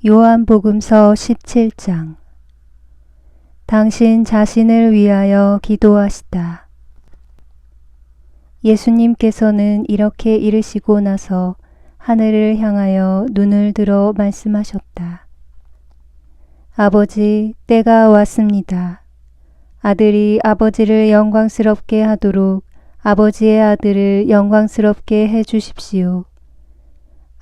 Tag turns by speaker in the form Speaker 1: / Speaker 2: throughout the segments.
Speaker 1: 요한복음서 17장. 당신 자신을 위하여 기도하시다. 예수님께서는 이렇게 이르시고 나서 하늘을 향하여 눈을 들어 말씀하셨다. 아버지, 때가 왔습니다. 아들이 아버지를 영광스럽게 하도록 아버지의 아들을 영광스럽게 해 주십시오.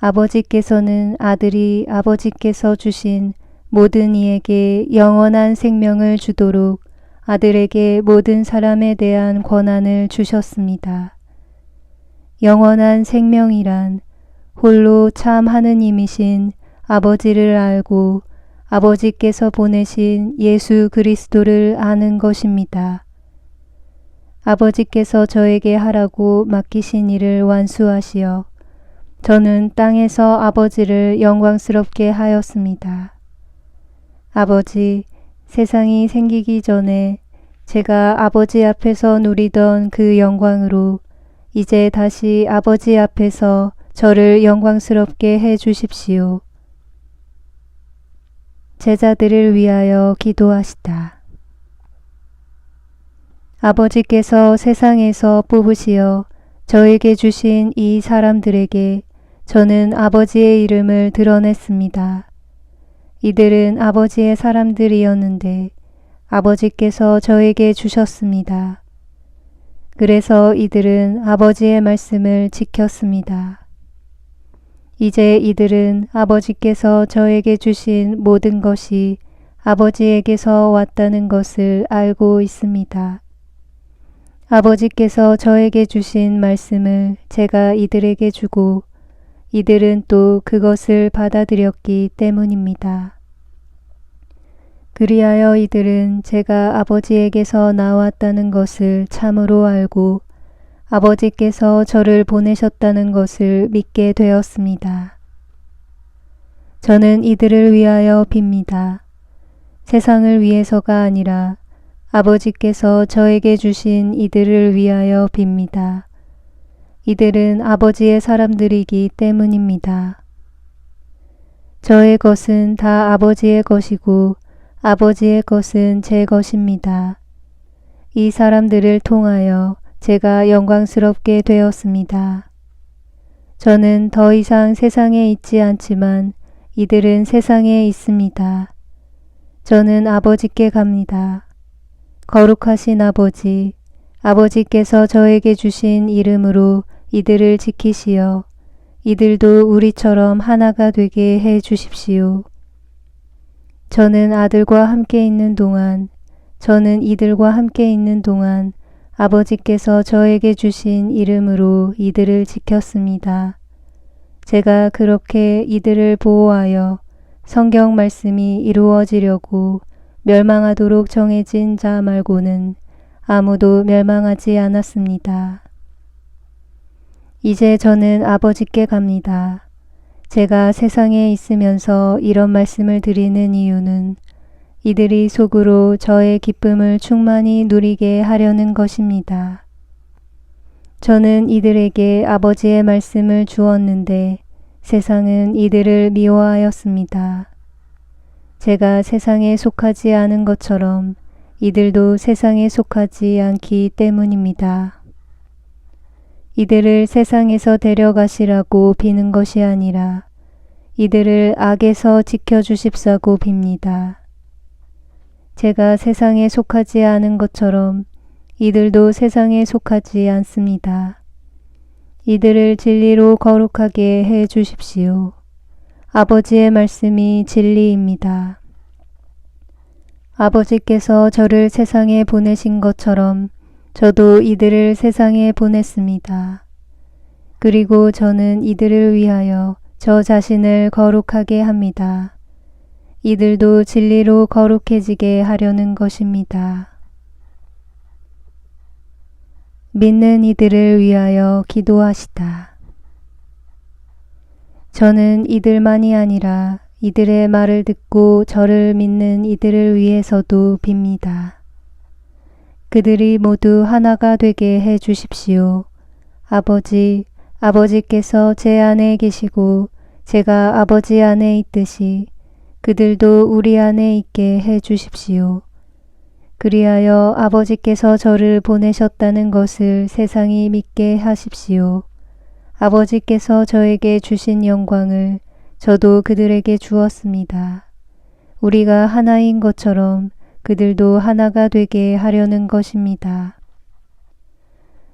Speaker 1: 아버지께서는 아들이 아버지께서 주신 모든 이에게 영원한 생명을 주도록 아들에게 모든 사람에 대한 권한을 주셨습니다. 영원한 생명이란 홀로 참 하느님이신 아버지를 알고 아버지께서 보내신 예수 그리스도를 아는 것입니다. 아버지께서 저에게 하라고 맡기신 일을 완수하시어 저는 땅에서 아버지를 영광스럽게 하였습니다. 아버지, 세상이 생기기 전에 제가 아버지 앞에서 누리던 그 영광으로 이제 다시 아버지 앞에서 저를 영광스럽게 해 주십시오. 제자들을 위하여 기도하시다. 아버지께서 세상에서 뽑으시어 저에게 주신 이 사람들에게 저는 아버지의 이름을 드러냈습니다. 이들은 아버지의 사람들이었는데 아버지께서 저에게 주셨습니다. 그래서 이들은 아버지의 말씀을 지켰습니다. 이제 이들은 아버지께서 저에게 주신 모든 것이 아버지에게서 왔다는 것을 알고 있습니다. 아버지께서 저에게 주신 말씀을 제가 이들에게 주고 이들은 또 그것을 받아들였기 때문입니다. 그리하여 이들은 제가 아버지에게서 나왔다는 것을 참으로 알고 아버지께서 저를 보내셨다는 것을 믿게 되었습니다. 저는 이들을 위하여 빕니다. 세상을 위해서가 아니라 아버지께서 저에게 주신 이들을 위하여 빕니다. 이들은 아버지의 사람들이기 때문입니다. 저의 것은 다 아버지의 것이고 아버지의 것은 제 것입니다. 이 사람들을 통하여 제가 영광스럽게 되었습니다. 저는 더 이상 세상에 있지 않지만 이들은 세상에 있습니다. 저는 아버지께 갑니다. 거룩하신 아버지, 아버지께서 저에게 주신 이름으로 이들을 지키시어 이들도 우리처럼 하나가 되게 해 주십시오. 저는 아들과 함께 있는 동안, 저는 이들과 함께 있는 동안 아버지께서 저에게 주신 이름으로 이들을 지켰습니다. 제가 그렇게 이들을 보호하여 성경 말씀이 이루어지려고 멸망하도록 정해진 자 말고는 아무도 멸망하지 않았습니다. 이제 저는 아버지께 갑니다. 제가 세상에 있으면서 이런 말씀을 드리는 이유는 이들이 속으로 저의 기쁨을 충만히 누리게 하려는 것입니다. 저는 이들에게 아버지의 말씀을 주었는데 세상은 이들을 미워하였습니다. 제가 세상에 속하지 않은 것처럼 이들도 세상에 속하지 않기 때문입니다. 이들을 세상에서 데려가시라고 비는 것이 아니라 이들을 악에서 지켜주십사고 빕니다. 제가 세상에 속하지 않은 것처럼 이들도 세상에 속하지 않습니다. 이들을 진리로 거룩하게 해 주십시오. 아버지의 말씀이 진리입니다. 아버지께서 저를 세상에 보내신 것처럼 저도 이들을 세상에 보냈습니다. 그리고 저는 이들을 위하여 저 자신을 거룩하게 합니다. 이들도 진리로 거룩해지게 하려는 것입니다. 믿는 이들을 위하여 기도하시다. 저는 이들만이 아니라 이들의 말을 듣고 저를 믿는 이들을 위해서도 빕니다. 그들이 모두 하나가 되게 해 주십시오. 아버지, 아버지께서 제 안에 계시고 제가 아버지 안에 있듯이 그들도 우리 안에 있게 해 주십시오. 그리하여 아버지께서 저를 보내셨다는 것을 세상이 믿게 하십시오. 아버지께서 저에게 주신 영광을 저도 그들에게 주었습니다. 우리가 하나인 것처럼 그들도 하나가 되게 하려는 것입니다.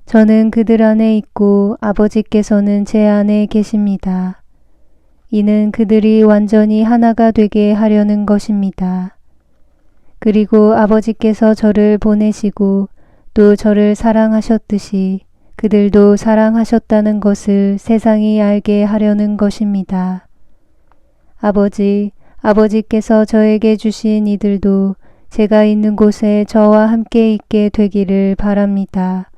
Speaker 1: 저는 그들 안에 있고 아버지께서는 제 안에 계십니다. 이는 그들이 완전히 하나가 되게 하려는 것입니다. 그리고 아버지께서 저를 보내시고 또 저를 사랑하셨듯이 그들도 사랑하셨다는 것을 세상이 알게 하려는 것입니다. 아버지께서 저에게 주신 이들도 제가 있는 곳에 저와 함께 있게 되기를 바랍니다.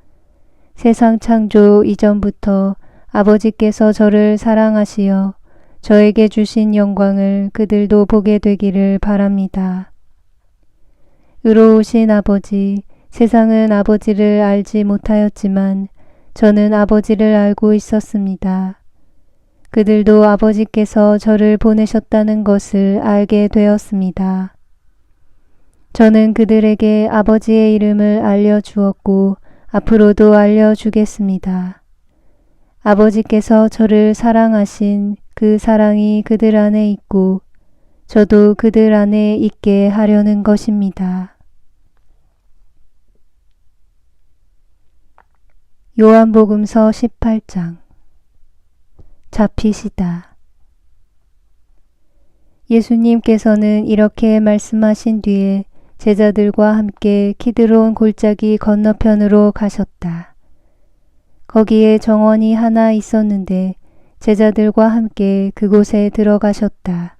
Speaker 1: 세상 창조 이전부터 아버지께서 저를 사랑하시어 저에게 주신 영광을 그들도 보게 되기를 바랍니다. 의로우신 아버지, 세상은 아버지를 알지 못하였지만 저는 아버지를 알고 있었습니다. 그들도 아버지께서 저를 보내셨다는 것을 알게 되었습니다. 저는 그들에게 아버지의 이름을 알려주었고 앞으로도 알려주겠습니다. 아버지께서 저를 사랑하신 그 사랑이 그들 안에 있고 저도 그들 안에 있게 하려는 것입니다. 요한복음서 18장. 잡히시다. 예수님께서는 이렇게 말씀하신 뒤에 제자들과 함께 키드론 골짜기 건너편으로 가셨다. 거기에 정원이 하나 있었는데 제자들과 함께 그곳에 들어가셨다.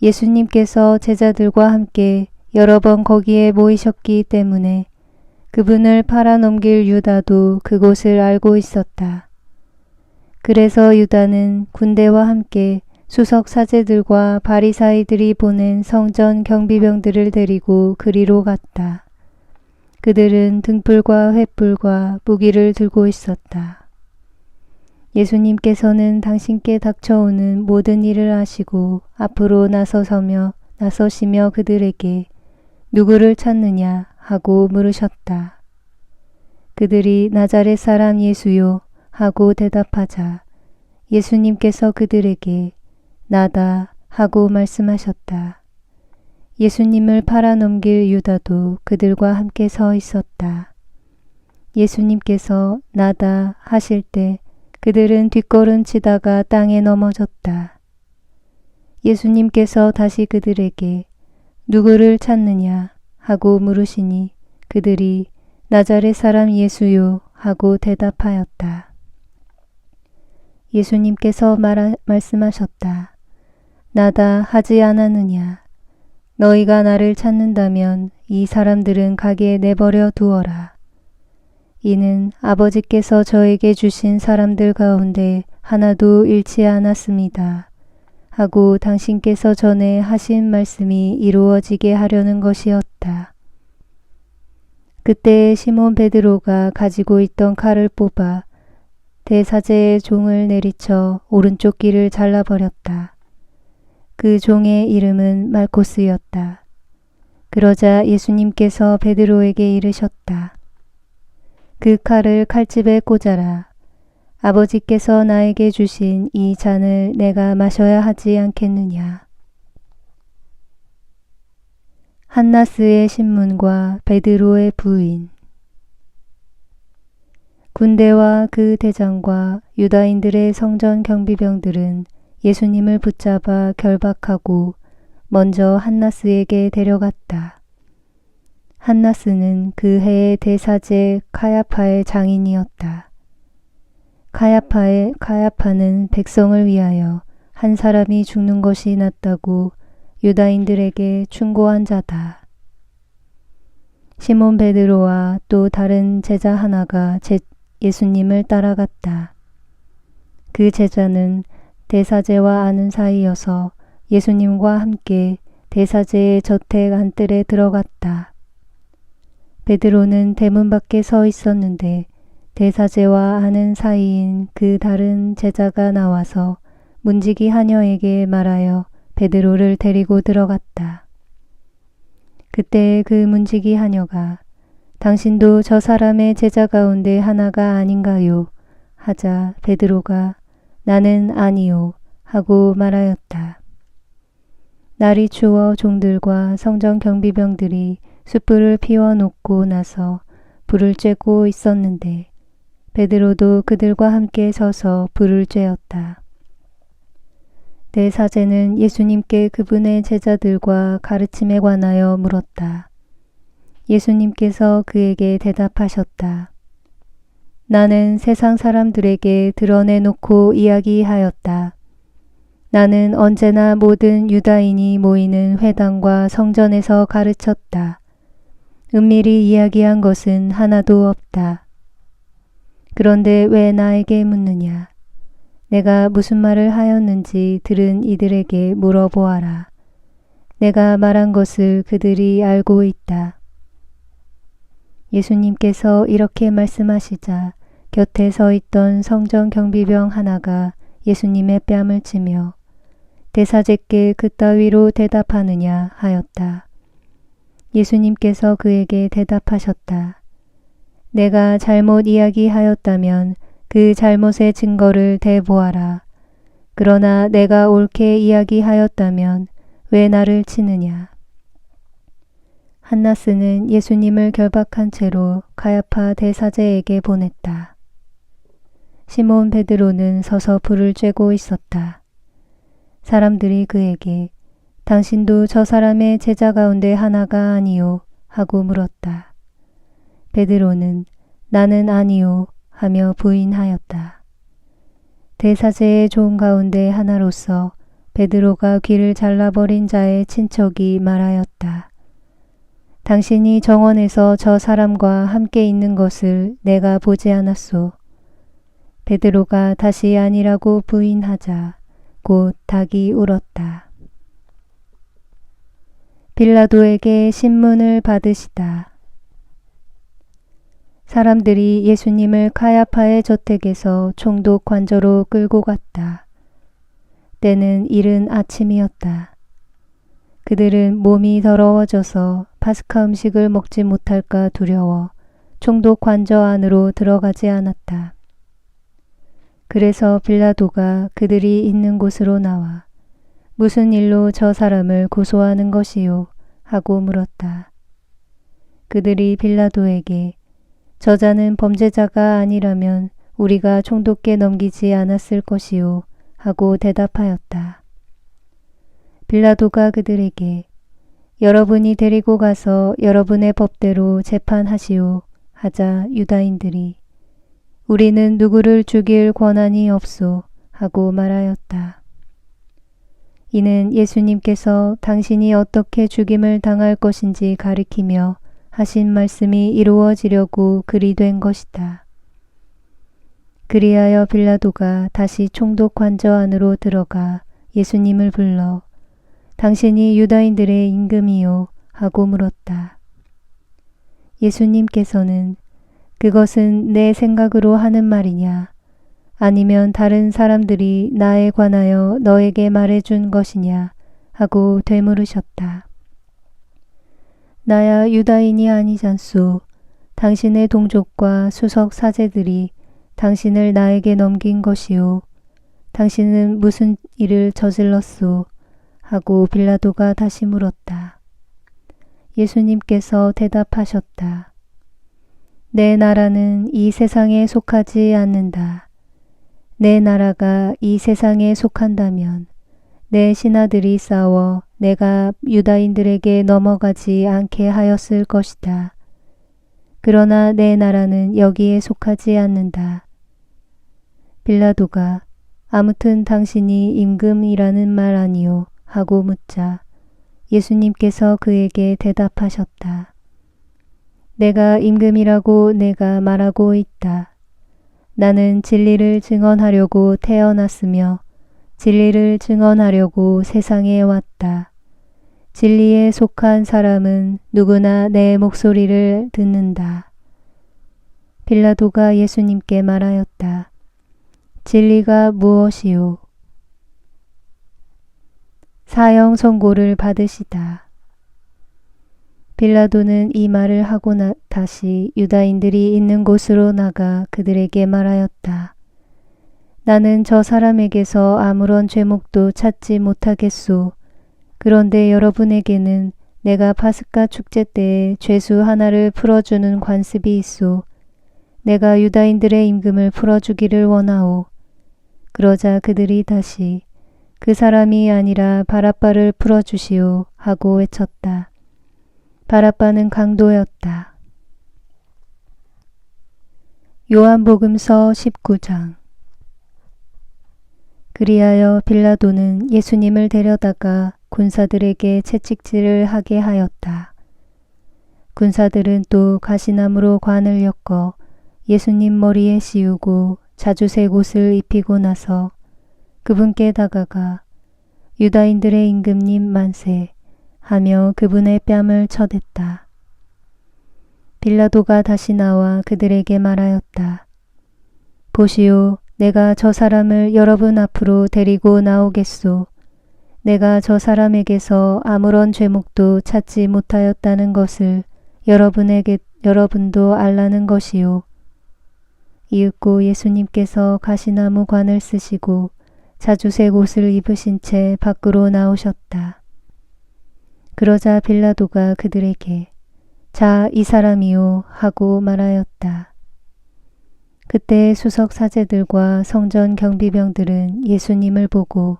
Speaker 1: 예수님께서 제자들과 함께 여러 번 거기에 모이셨기 때문에 그분을 팔아넘길 유다도 그곳을 알고 있었다. 그래서 유다는 군대와 함께 수석 사제들과 바리사이들이 보낸 성전 경비병들을 데리고 그리로 갔다. 그들은 등불과 횃불과 무기를 들고 있었다. 예수님께서는 당신께 닥쳐오는 모든 일을 아시고 앞으로 나서시며 그들에게 누구를 찾느냐 하고 물으셨다. 그들이 나자렛 사람 예수요 하고 대답하자 예수님께서 그들에게 나다 하고 말씀하셨다. 예수님을 팔아넘길 유다도 그들과 함께 서 있었다. 예수님께서 나다 하실 때 그들은 뒷걸음치다가 땅에 넘어졌다. 예수님께서 다시 그들에게 누구를 찾느냐 하고 물으시니 그들이 나자렛 사람 예수요 하고 대답하였다. 예수님께서 말씀하셨다. 나다 하지 않았느냐. 너희가 나를 찾는다면 이 사람들은 가게 내버려 두어라. 이는 아버지께서 저에게 주신 사람들 가운데 하나도 잃지 않았습니다. 하고 당신께서 전에 하신 말씀이 이루어지게 하려는 것이었다. 그때 시몬 베드로가 가지고 있던 칼을 뽑아 대사제의 종을 내리쳐 오른쪽 귀를 잘라버렸다. 그 종의 이름은 말코스였다. 그러자 예수님께서 베드로에게 이르셨다. 그 칼을 칼집에 꽂아라. 아버지께서 나에게 주신 이 잔을 내가 마셔야 하지 않겠느냐. 한나스의 신문과 베드로의 부인. 군대와 그 대장과 유다인들의 성전 경비병들은 예수님을 붙잡아 결박하고 먼저 한나스에게 데려갔다. 한나스는 그 해의 대사제 카야파의 장인이었다. 카야파는 백성을 위하여 한 사람이 죽는 것이 낫다고 유다인들에게 충고한 자다. 시몬 베드로와 또 다른 제자 하나가 예수님을 따라갔다. 그 제자는 대사제와 아는 사이여서 예수님과 함께 대사제의 저택 안뜰에 들어갔다. 베드로는 대문 밖에 서 있었는데 대사제와 아는 사이인 그 다른 제자가 나와서 문지기 하녀에게 말하여 베드로를 데리고 들어갔다. 그때 그 문지기 하녀가 당신도 저 사람의 제자 가운데 하나가 아닌가요? 하자 베드로가 나는 아니요 하고 말하였다. 날이 추워 종들과 성전 경비병들이 숯불을 피워놓고 나서 불을 쬐고 있었는데 베드로도 그들과 함께 서서 불을 쬐었다. 대사제는 예수님께 그분의 제자들과 가르침에 관하여 물었다. 예수님께서 그에게 대답하셨다. 나는 세상 사람들에게 드러내놓고 이야기하였다. 나는 언제나 모든 유다인이 모이는 회당과 성전에서 가르쳤다. 은밀히 이야기한 것은 하나도 없다. 그런데 왜 나에게 묻느냐? 내가 무슨 말을 하였는지 들은 이들에게 물어보아라. 내가 말한 것을 그들이 알고 있다. 예수님께서 이렇게 말씀하시자 곁에 서 있던 성전 경비병 하나가 예수님의 뺨을 치며 대사제께 그따위로 대답하느냐 하였다. 예수님께서 그에게 대답하셨다. 내가 잘못 이야기하였다면 그 잘못의 증거를 대보아라. 그러나 내가 옳게 이야기하였다면 왜 나를 치느냐. 한나스는 예수님을 결박한 채로 가야파 대사제에게 보냈다. 시몬 베드로는 서서 불을 쬐고 있었다. 사람들이 그에게 당신도 저 사람의 제자 가운데 하나가 아니요 하고 물었다. 베드로는 나는 아니요 하며 부인하였다. 대사제의 종 가운데 하나로서 베드로가 귀를 잘라버린 자의 친척이 말하였다. 당신이 정원에서 저 사람과 함께 있는 것을 내가 보지 않았소. 베드로가 다시 아니라고 부인하자 곧 닭이 울었다. 빌라도에게 신문을 받으시다. 사람들이 예수님을 가야파의 저택에서 총독 관저로 끌고 갔다. 때는 이른 아침이었다. 그들은 몸이 더러워져서 파스카 음식을 먹지 못할까 두려워 총독 관저 안으로 들어가지 않았다. 그래서 빌라도가 그들이 있는 곳으로 나와 무슨 일로 저 사람을 고소하는 것이요? 하고 물었다. 그들이 빌라도에게 저자는 범죄자가 아니라면 우리가 총독께 넘기지 않았을 것이요? 하고 대답하였다. 빌라도가 그들에게 여러분이 데리고 가서 여러분의 법대로 재판하시오 하자 유다인들이 우리는 누구를 죽일 권한이 없소 하고 말하였다. 이는 예수님께서 당신이 어떻게 죽임을 당할 것인지 가리키며 하신 말씀이 이루어지려고 그리 된 것이다. 그리하여 빌라도가 다시 총독 관저 안으로 들어가 예수님을 불러 당신이 유다인들의 임금이요 하고 물었다. 예수님께서는 그것은 내 생각으로 하는 말이냐 아니면 다른 사람들이 나에 관하여 너에게 말해준 것이냐 하고 되물으셨다. 나야 유다인이 아니잖소. 당신의 동족과 수석 사제들이 당신을 나에게 넘긴 것이요. 당신은 무슨 일을 저질렀소? 하고 빌라도가 다시 물었다. 예수님께서 대답하셨다. 내 나라는 이 세상에 속하지 않는다. 내 나라가 이 세상에 속한다면 내 신하들이 싸워 내가 유다인들에게 넘어가지 않게 하였을 것이다. 그러나 내 나라는 여기에 속하지 않는다. 빌라도가 아무튼 당신이 임금이라는 말 아니요 하고 묻자 예수님께서 그에게 대답하셨다. 내가 임금이라고 내가 말하고 있다. 나는 진리를 증언하려고 태어났으며 진리를 증언하려고 세상에 왔다. 진리에 속한 사람은 누구나 내 목소리를 듣는다. 빌라도가 예수님께 말하였다. 진리가 무엇이요? 사형 선고를 받으시다. 빌라도는 이 말을 하고 다시 유다인들이 있는 곳으로 나가 그들에게 말하였다. 나는 저 사람에게서 아무런 죄목도 찾지 못하겠소. 그런데 여러분에게는 내가 파스카 축제 때에 죄수 하나를 풀어주는 관습이 있소. 내가 유다인들의 임금을 풀어주기를 원하오. 그러자 그들이 다시 그 사람이 아니라 바라바를 풀어주시오 하고 외쳤다. 바라바는 강도였다. 요한복음서 19장. 그리하여 빌라도는 예수님을 데려다가 군사들에게 채찍질을 하게 하였다. 군사들은 또 가시나무로 관을 엮어 예수님 머리에 씌우고 자주색 옷을 입히고 나서 그분께 다가가 유다인들의 임금님 만세 하며 그분의 뺨을 쳐댔다. 빌라도가 다시 나와 그들에게 말하였다. 보시오, 내가 저 사람을 여러분 앞으로 데리고 나오겠소. 내가 저 사람에게서 아무런 죄목도 찾지 못하였다는 것을 여러분도 알라는 것이요. 이윽고 예수님께서 가시나무 관을 쓰시고 자주색 옷을 입으신 채 밖으로 나오셨다. 그러자 빌라도가 그들에게 자, 이 사람이요 하고 말하였다. 그때 수석 사제들과 성전 경비병들은 예수님을 보고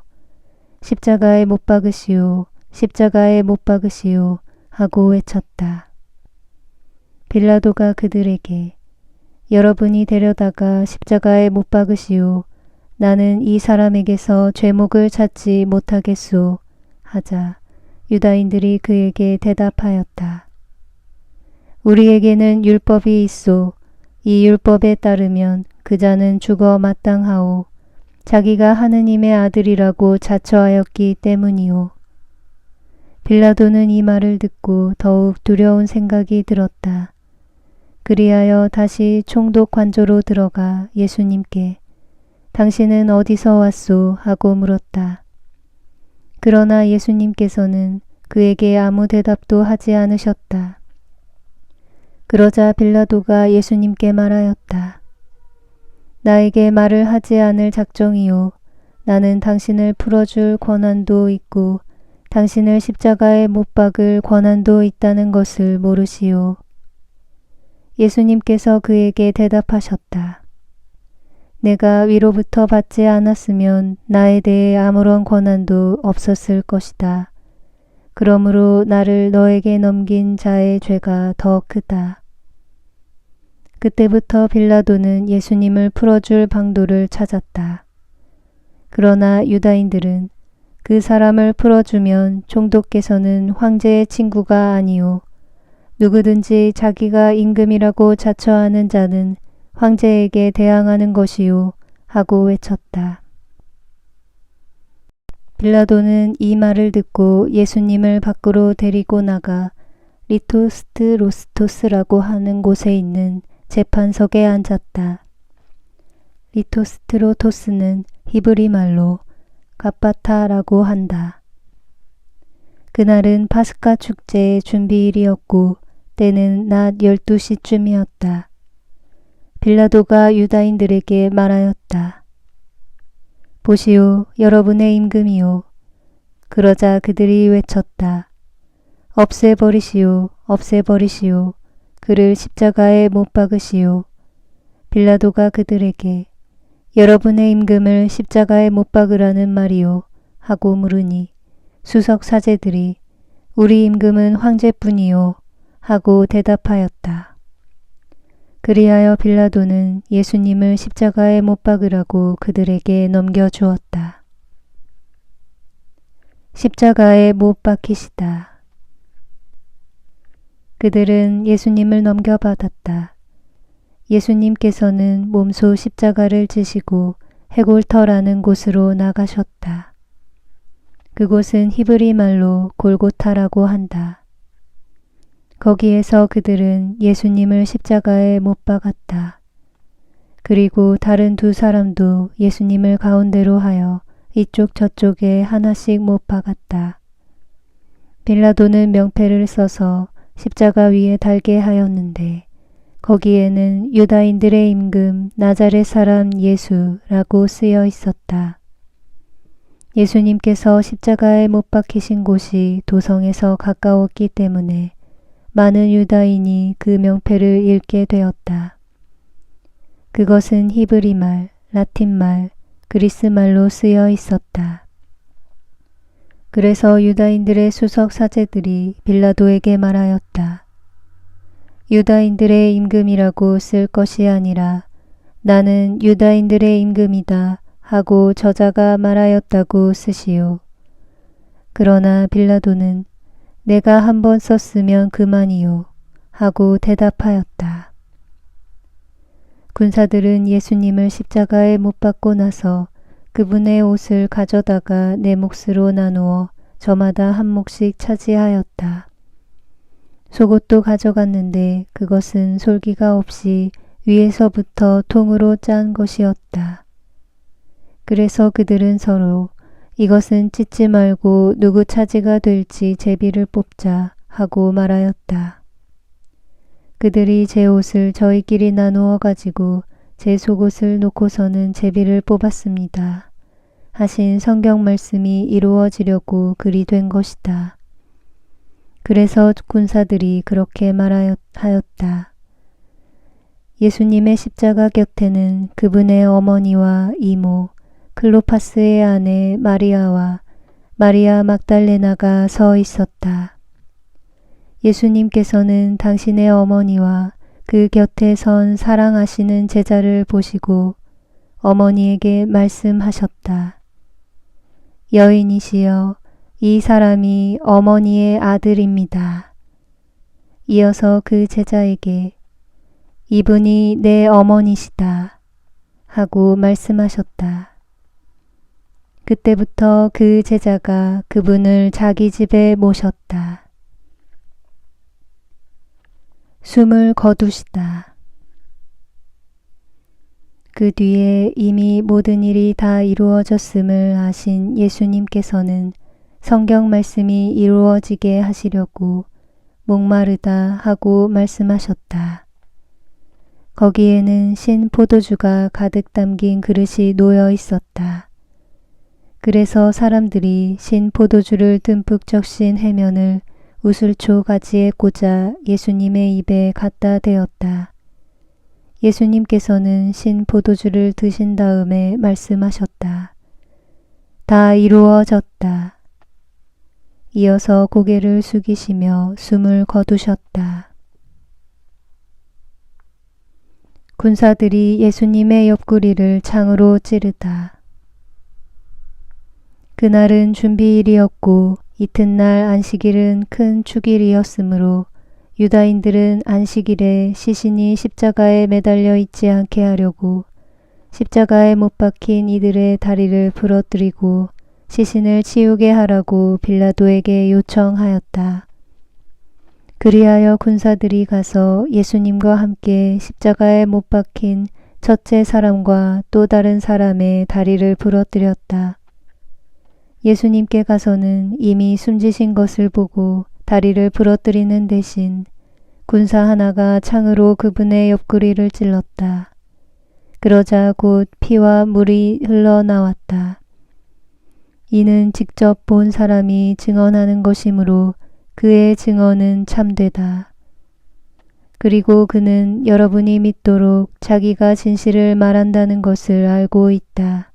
Speaker 1: 십자가에 못 박으시오, 십자가에 못 박으시오 하고 외쳤다. 빌라도가 그들에게 여러분이 데려다가 십자가에 못 박으시오. 나는 이 사람에게서 죄목을 찾지 못하겠소 하자 유다인들이 그에게 대답하였다. 우리에게는 율법이 있소. 이 율법에 따르면 그 자는 죽어 마땅하오. 자기가 하느님의 아들이라고 자처하였기 때문이오. 빌라도는 이 말을 듣고 더욱 두려운 생각이 들었다. 그리하여 다시 총독 관조로 들어가 예수님께 당신은 어디서 왔소? 하고 물었다. 그러나 예수님께서는 그에게 아무 대답도 하지 않으셨다. 그러자 빌라도가 예수님께 말하였다. 나에게 말을 하지 않을 작정이요. 나는 당신을 풀어줄 권한도 있고 당신을 십자가에 못 박을 권한도 있다는 것을 모르시오. 예수님께서 그에게 대답하셨다. 내가 위로부터 받지 않았으면 나에 대해 아무런 권한도 없었을 것이다. 그러므로 나를 너에게 넘긴 자의 죄가 더 크다. 그때부터 빌라도는 예수님을 풀어줄 방도를 찾았다. 그러나 유다인들은 그 사람을 풀어주면 총독께서는 황제의 친구가 아니오. 누구든지 자기가 임금이라고 자처하는 자는 황제에게 대항하는 것이요 하고 외쳤다. 빌라도는 이 말을 듣고 예수님을 밖으로 데리고 나가 리토스트로스토스라고 하는 곳에 있는 재판석에 앉았다. 리토스트로토스는 히브리 말로 갑바타라고 한다. 그날은 파스카 축제의 준비일이었고 때는 낮 12시쯤이었다. 빌라도가 유다인들에게 말하였다. 보시오, 여러분의 임금이요. 그러자 그들이 외쳤다. 없애버리시오, 없애버리시오. 그를 십자가에 못 박으시오. 빌라도가 그들에게 여러분의 임금을 십자가에 못 박으라는 말이오 하고 물으니 수석 사제들이 우리 임금은 황제뿐이요 하고 대답하였다. 그리하여 빌라도는 예수님을 십자가에 못 박으라고 그들에게 넘겨주었다. 십자가에 못 박히시다. 그들은 예수님을 넘겨받았다. 예수님께서는 몸소 십자가를 지시고 해골터라는 곳으로 나가셨다. 그곳은 히브리 말로 골고타라고 한다. 거기에서 그들은 예수님을 십자가에 못 박았다. 그리고 다른 두 사람도 예수님을 가운데로 하여 이쪽 저쪽에 하나씩 못 박았다. 빌라도는 명패를 써서 십자가 위에 달게 하였는데 거기에는 유다인들의 임금 나자렛 사람 예수라고 쓰여 있었다. 예수님께서 십자가에 못 박히신 곳이 도성에서 가까웠기 때문에 많은 유다인이 그 명패를 읽게 되었다. 그것은 히브리 말, 라틴 말, 그리스 말로 쓰여 있었다. 그래서 유다인들의 수석 사제들이 빌라도에게 말하였다. 유다인들의 임금이라고 쓸 것이 아니라 나는 유다인들의 임금이다 하고 저자가 말하였다고 쓰시오. 그러나 빌라도는 내가 한번 썼으면 그만이요 하고 대답하였다. 군사들은 예수님을 십자가에 못 박고 나서 그분의 옷을 가져다가 네 몫으로 나누어 저마다 한 몫씩 차지하였다. 속옷도 가져갔는데 그것은 솔기가 없이 위에서부터 통으로 짠 것이었다. 그래서 그들은 서로 이것은 찢지 말고 누구 차지가 될지 제비를 뽑자 하고 말하였다. 그들이 제 옷을 저희끼리 나누어 가지고 제 속옷을 놓고서는 제비를 뽑았습니다. 하신 성경 말씀이 이루어지려고 그리 된 것이다. 그래서 군사들이 그렇게 말하였다. 예수님의 십자가 곁에는 그분의 어머니와 이모, 클로파스의 아내 마리아와 마리아 막달레나가 서 있었다. 예수님께서는 당신의 어머니와 그 곁에 선 사랑하시는 제자를 보시고 어머니에게 말씀하셨다. 여인이시여, 이 사람이 어머니의 아들입니다. 이어서 그 제자에게 이분이 내 어머니시다 하고 말씀하셨다. 그때부터 그 제자가 그분을 자기 집에 모셨다. 숨을 거두시다. 그 뒤에 이미 모든 일이 다 이루어졌음을 아신 예수님께서는 성경 말씀이 이루어지게 하시려고 목마르다 하고 말씀하셨다. 거기에는 신 포도주가 가득 담긴 그릇이 놓여 있었다. 그래서 사람들이 신 포도주를 듬뿍 적신 해면을 우슬초 가지에 꽂아 예수님의 입에 갖다 대었다. 예수님께서는 신 포도주를 드신 다음에 말씀하셨다. 다 이루어졌다. 이어서 고개를 숙이시며 숨을 거두셨다. 군사들이 예수님의 옆구리를 창으로 찌르다. 그날은 준비일이었고 이튿날 안식일은 큰 축일이었으므로 유다인들은 안식일에 시신이 십자가에 매달려 있지 않게 하려고 십자가에 못 박힌 이들의 다리를 부러뜨리고 시신을 치우게 하라고 빌라도에게 요청하였다. 그리하여 군사들이 가서 예수님과 함께 십자가에 못 박힌 첫째 사람과 또 다른 사람의 다리를 부러뜨렸다. 예수님께 가서는 이미 숨지신 것을 보고 다리를 부러뜨리는 대신 군사 하나가 창으로 그분의 옆구리를 찔렀다. 그러자 곧 피와 물이 흘러나왔다. 이는 직접 본 사람이 증언하는 것이므로 그의 증언은 참되다. 그리고 그는 여러분이 믿도록 자기가 진실을 말한다는 것을 알고 있다.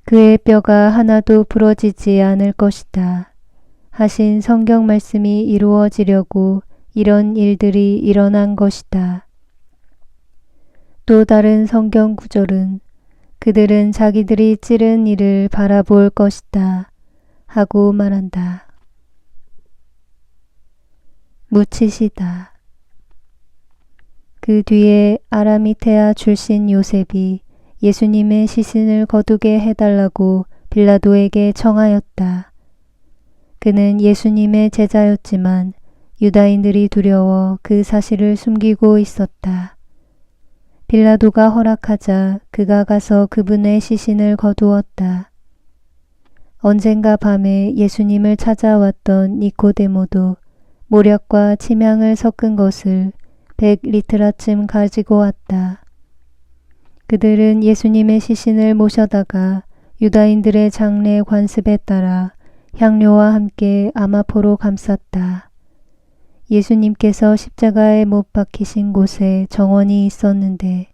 Speaker 1: 그의 뼈가 하나도 부러지지 않을 것이다. 하신 성경 말씀이 이루어지려고 이런 일들이 일어난 것이다. 또 다른 성경 구절은 그들은 자기들이 찌른 이를 바라볼 것이다 하고 말한다. 묻히시다. 그 뒤에 아라미테아 출신 요셉이 예수님의 시신을 거두게 해달라고 빌라도에게 청하였다. 그는 예수님의 제자였지만 유다인들이 두려워 그 사실을 숨기고 있었다. 빌라도가 허락하자 그가 가서 그분의 시신을 거두었다. 언젠가 밤에 예수님을 찾아왔던 니코데모도 모략과 침향을 섞은 것을 100리트라쯤 가지고 왔다. 그들은 예수님의 시신을 모셔다가 유다인들의 장례 관습에 따라 향료와 함께 아마포로 감쌌다. 예수님께서 십자가에 못 박히신 곳에 정원이 있었는데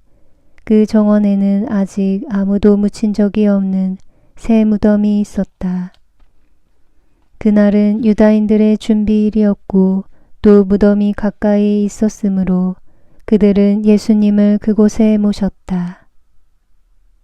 Speaker 1: 그 정원에는 아직 아무도 묻힌 적이 없는 새 무덤이 있었다. 그날은 유다인들의 준비일이었고 또 무덤이 가까이 있었으므로 그들은 예수님을 그곳에 모셨다.